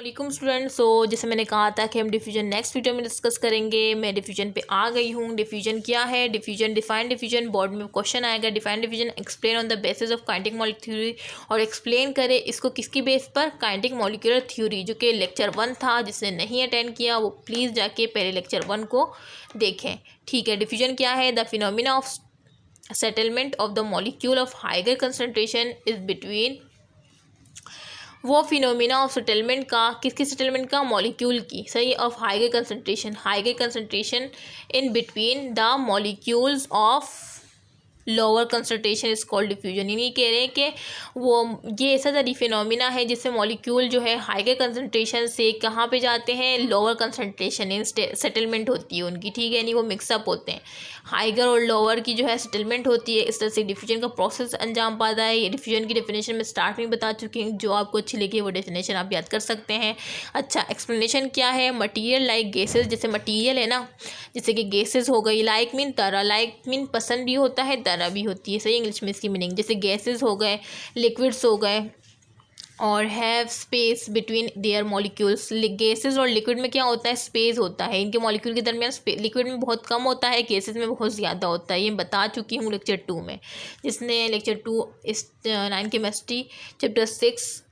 वालेकुम स्टूडेंट। जैसे मैंने कहा था कि हम डिफ्यूजन नेक्स्ट वीडियो में डिस्कस करेंगे। मैं डिफ्यूजन पे आ गई हूँ। डिफ्यूजन क्या है? डिफ्यूजन, डिफाइन डिफ्यूजन, बोर्ड में क्वेश्चन आएगा। Define diffusion explain on the basis of kinetic molecular theory, और एक्सप्लेन करे इसको किसकी बेस पर? काइनेटिक मॉलिक्यूलर थ्योरी, जो कि लेक्चर 1 था। जिसने नहीं अटेंड किया वो प्लीज़ जाके पहले लेक्चर 1 को देखें। ठीक है। डिफ्यूजन क्या है? The phenomena of settlement of the molecule of higher concentration is between, वो फिनोमिना ऑफ सेटलमेंट का, किसकी सेटलमेंट का? मॉलिक्यूल की, सही, of higher concentration in between the molecules of lower concentration is called diffusion. यानी कह रहे हैं कि वो ये ऐसा सारी फिनोमिना है जिससे मॉलिक्यूल जो है हाइगर कंसंट्रेशन से कहाँ पे जाते हैं? लोअर कंसंट्रेशन, इन सेटलमेंट होती है उनकी। ठीक है, यानी वो मिक्सअप होते हैं। हाइगर और लोअर की जो है सेटलमेंट होती है। इस तरह से डिफ्यूजन का प्रोसेस अंजाम पाता है। ये डिफ्यूजन की डेफिनेशन में स्टार्ट में बता चुकी हूँ। जो आपको अच्छी लगी वो डेफिनेशन आप याद कर सकते हैं। अच्छा, एक्सप्लेनेशन क्या है? मटीरियल लाइक गैसेज, जैसे मटीरियल है ना, जैसे कि गैसेज हो गई। लाइक मीन तरह, लाइक मीन पसंद भी होता है, तरह भी होती है, सही इंग्लिश में इसकी मीनिंग। जैसे गैसेज हो गए, लिक्विड्स हो गए, और have space between their molecules. Gases और लिक्विड में क्या होता है? स्पेस होता है इनके मॉलिक्यूल के दरमियान। लिक्विड में बहुत कम होता है, गैसेज में बहुत ज़्यादा होता है। ये बता चुकी हूँ लेक्चर 2 में। जिसने लेक्चर 2 इस 9 केमिस्ट्री चैप्टर 6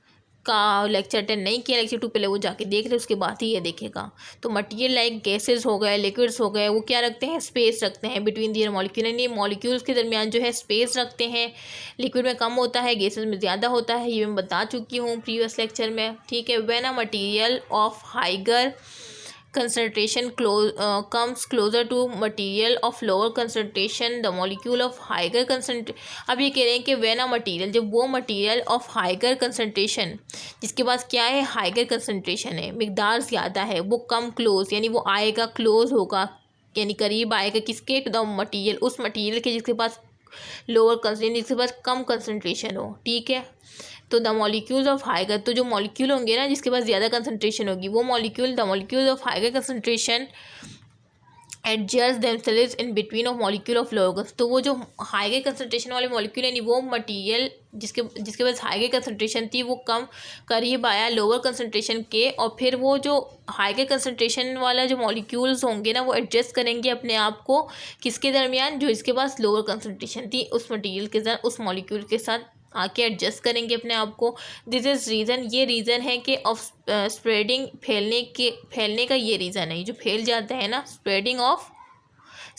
का लेक्चर 10 नहीं किया, लेक्चर 2 पहले वो जाके देख ले, उसके बाद ही ये देखेगा। तो मटीरियल लाइक गैसेज हो गए, लिक्विड्स हो गए, वो क्या रखते हैं? स्पेस रखते हैं बिटवीन दियर मॉलिक्यूल, यानी मॉलिक्यूल्स के दरमियान जो है स्पेस रखते हैं। लिक्विड में कम होता है, गैसेज में ज़्यादा होता है, ये मैं बता चुकी हूँ प्रीवियस लेक्चर में। ठीक है। When a material of higher concentration comes closer to material of lower concentration, the molecule of higher concentration। अब ये कह रहे हैं कि when a material, जब वो material of higher concentration, जिसके पास क्या है? हाइगर कंसनट्रेशन है, मिकदार ज़्यादा है, वो कम क्लोज, यानी वो आएगा, क्लोज होगा, यानी करीब आएगा किसके? टू द मटीरियल, उस मटीरियल के जिसके पास लोअर कंसनट्रेशन, जिसके पास कम कंसनट्रेशन हो। ठीक है। तो द मॉलिक्यूल्स ऑफ हाइगर, तो जो मॉलिक्यूल होंगे ना जिसके पास ज़्यादा कंसंट्रेशन होगी, वो molecule, the molecules of higher concentration adjust themselves in between of molecule of lower. तो वो जो हाइगर कंसंट्रेशन वाले मॉलिक्यूल, यानी वो मटीरियल जिसके पास हाइगर कंसंट्रेशन थी, वो कम करीब आया लोअर कंसंट्रेशन के, और फिर वो जो हाइगर कंसंट्रेशन वाला जो मॉलिक्यूल्स होंगे ना, वो एडजस्ट करेंगे अपने आप को किसके दरमियान? जो इसके पास लोअर कंसंट्रेशन थी, उस मटीरियल के साथ, उस मॉलिक्यूल के साथ आके एडजस्ट करेंगे अपने आप को। दिस इज़ रीज़न, ये रीज़न है कि ऑफ स्प्रेडिंग, फैलने का ये रीज़न है। जो फैल जाता है ना, स्प्रेडिंग ऑफ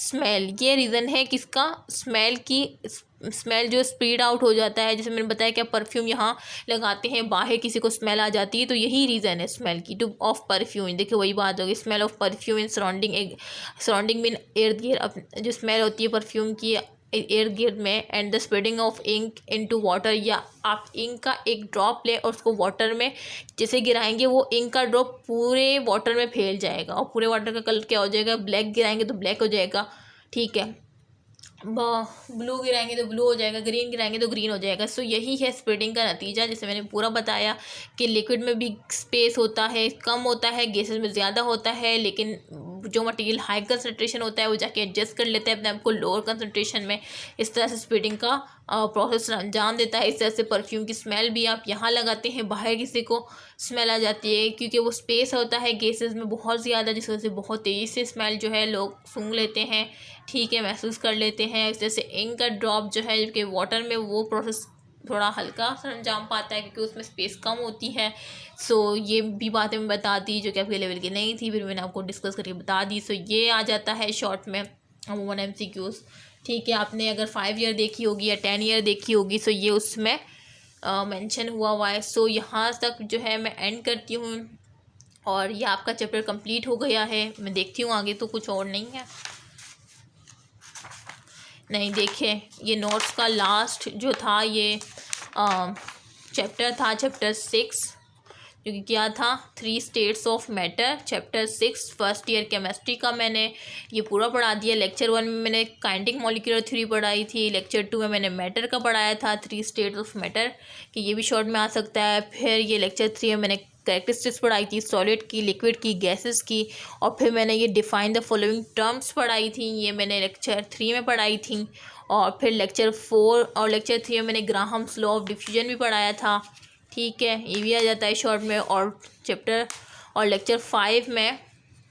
स्मेल, ये रीज़न है किसका? स्मेल की, स्मेल जो स्प्रेड आउट हो जाता है। जैसे मैंने बताया कि आप परफ्यूम यहाँ लगाते हैं, बाहर किसी को स्मेल आ जाती है, तो यही रीज़न है स्मेल की, टू ऑफ परफ्यूम। देखिए वही बात होगी, smell of perfume in surrounding mean इर्द गिर्द। जो स्मेल होती है परफ्यूम की एयर गिर्द में। And the spreading of ink into water, या आप इंक का एक ड्रॉप लें और उसको वाटर में जैसे गिराएंगे, वो इंक का ड्रॉप पूरे वाटर में फैल जाएगा, और पूरे वाटर का कलर क्या हो जाएगा? ब्लैक। गिराएंगे तो ब्लैक हो जाएगा। ठीक है। ब्लू गिराएंगे तो ब्लू हो जाएगा, ग्रीन गिराएंगे तो ग्रीन हो जाएगा। सो यही है स्प्रेडिंग का नतीजा, जैसे मैंने पूरा बताया कि लिक्विड में भी स्पेस होता है, कम होता है, गैसेस में ज़्यादा होता है, लेकिन जो मटेरियल हाई कंसनट्रेशन होता है वो जाके एडजस्ट कर लेता है अपने आप को लोअर कंसनट्रेशन में। इस तरह से स्प्रेडिंग का प्रोसेस अंजाम देता है। इस तरह से परफ्यूम की स्मेल भी आप यहाँ लगाते हैं, बाहर किसी को स्मेल आ जाती है, क्योंकि वो स्पेस होता है गैसेस में बहुत ज़्यादा, जिस वजह से बहुत तेज़ी से स्मेल जो है लोग सूंघ लेते हैं। ठीक है, महसूस कर लेते हैं। इस तरह से इंक का ड्रॉप जो है, जबकि वाटर में वो प्रोसेस थोड़ा हल्का सा अंजाम पाता है, क्योंकि उसमें स्पेस कम होती है। सो ये भी बातें मैं बता दी जो कि आपके लेवल की नहीं थी, फिर मैंने आपको डिस्कस करके बता दी। सो ये आ जाता है शॉर्ट में अमूमन MCQs। ठीक है, आपने अगर 5 ईयर देखी होगी या 10 ईयर देखी होगी, सो ये उसमें मेंशन हुआ है। सो यहाँ तक जो है मैं एंड करती हूँ, और ये आपका चैप्टर कंप्लीट हो गया है। मैं देखती हूँ आगे तो कुछ और नहीं है। नहीं, देखिए ये नोट्स का लास्ट जो था, ये चैप्टर था चैप्टर 6, जो कि क्या था? 3 states of matter. Chapter 6 first year chemistry का मैंने ये पूरा पढ़ा दिया। लेक्चर 1 में मैंने काइनेटिक मॉलिक्यूलर थ्योरी पढ़ाई थी। लेक्चर 2 में मैंने मैटर का पढ़ाया था, 3 स्टेट्स ऑफ मैटर, कि ये भी शॉर्ट में आ सकता है। फिर ये लेक्चर 3 में मैंने कैरेक्टरिस्टिक्स पढ़ाई थी, सॉलिड की, लिक्विड की, गैसेस की, और फिर मैंने ये डिफाइन द फॉलोइंग टर्म्स पढ़ाई थी, ये मैंने लेक्चर 3 में पढ़ाई थी। और फिर लेक्चर 4 और लेक्चर 3 में मैंने ग्राहम्स लॉ ऑफ डिफ्यूजन भी पढ़ाया था। ठीक है, ये भी आ जाता है शॉर्ट में। और चैप्टर और लेक्चर 5 में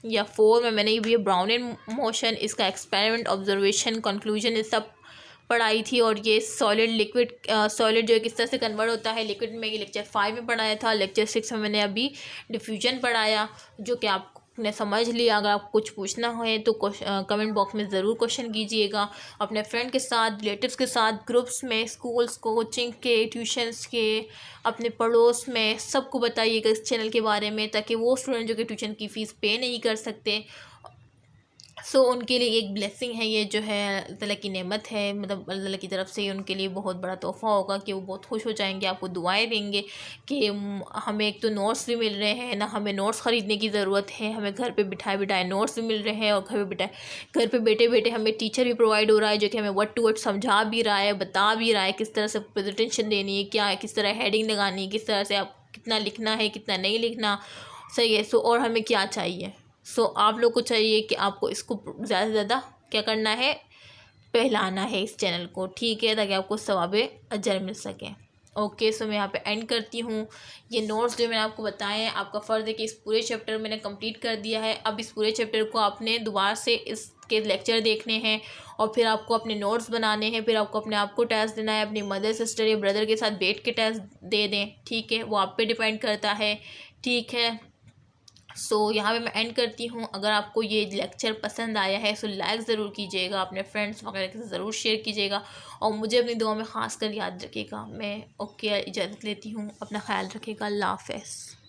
या 4 में मैंने ये ब्राउन इन मोशन, इसका एक्सपेरिमेंट, ऑब्जर्वेशन, कंक्लूजन, ये सब पढ़ाई थी। और ये सॉलिड लिक्विड, सॉलिड जो है किस तरह से कन्वर्ट होता है लिक्विड में, ये लेक्चर 5 में पढ़ाया था। लेक्चर 6 में मैंने अभी डिफ्यूजन पढ़ाया, जो कि आपने समझ लिया। अगर आप कुछ पूछना है तो कमेंट बॉक्स में ज़रूर क्वेश्चन कीजिएगा, अपने फ्रेंड के साथ, रिलेटिव्स के साथ, ग्रुप्स में, स्कूल्स, कोचिंग के, ट्यूशन्स के, अपने पड़ोस में, सबको बताइएगा इस चैनल के बारे में, ताकि वो स्टूडेंट जो कि ट्यूशन की फ़ीस पे नहीं कर सकते, सो उनके लिए एक ब्लेसिंग है, ये जो है अल्लाह की नेमत है, मतलब अल्लाह की तरफ से उनके लिए बहुत बड़ा तोहफ़ा होगा कि वो बहुत खुश हो जाएंगे, आपको दुआएं देंगे कि हमें एक तो नोट्स भी मिल रहे हैं ना, हमें नोट्स ख़रीदने की ज़रूरत है, हमें घर पे बिठाए बिठाए नोट्स भी मिल रहे हैं, और घर पे बैठे बैठे हमें टीचर भी प्रोवाइड हो रहा है, जो कि हमें वर्ड टू वर्ड समझा भी रहा है, बता भी रहा है किस तरह से प्रेजेंटेशन देनी है, क्या है, किस तरह हेडिंग लगानी है, किस तरह से आप कितना लिखना है, कितना नहीं लिखना, सही है। सो और हमें क्या चाहिए, सो आप लोग को चाहिए कि आपको इसको ज़्यादा से ज़्यादा क्या करना है, फैलाना है इस चैनल को, ठीक है, ताकि आपको सवाब अजर मिल सके। ओके, सो मैं यहाँ पे एंड करती हूँ। ये नोट्स जो मैंने आपको बताए हैं, आपका फ़र्ज़ है कि इस पूरे चैप्टर मैंने कंप्लीट कर दिया है। अब इस पूरे चैप्टर को आपने दोबारा से इसके लेक्चर देखने हैं, और फिर आपको अपने नोट्स बनाने हैं, फिर आपको अपने आप को टेस्ट देना है, अपनी मदर, सिस्टर या ब्रदर के साथ बैठ के टेस्ट दे दें, ठीक है, वो आप पे डिपेंड करता है, ठीक है। सो यहाँ पे मैं एंड करती हूँ। अगर आपको ये लेक्चर पसंद आया है सो लाइक ज़रूर कीजिएगा, अपने फ्रेंड्स वगैरह के साथ ज़रूर शेयर कीजिएगा, और मुझे अपनी दुआ में ख़ास कर याद रखिएगा। मैं ओके, इजाज़त लेती हूँ, अपना ख्याल रखिएगा, अल्लाह हाफ़िज़।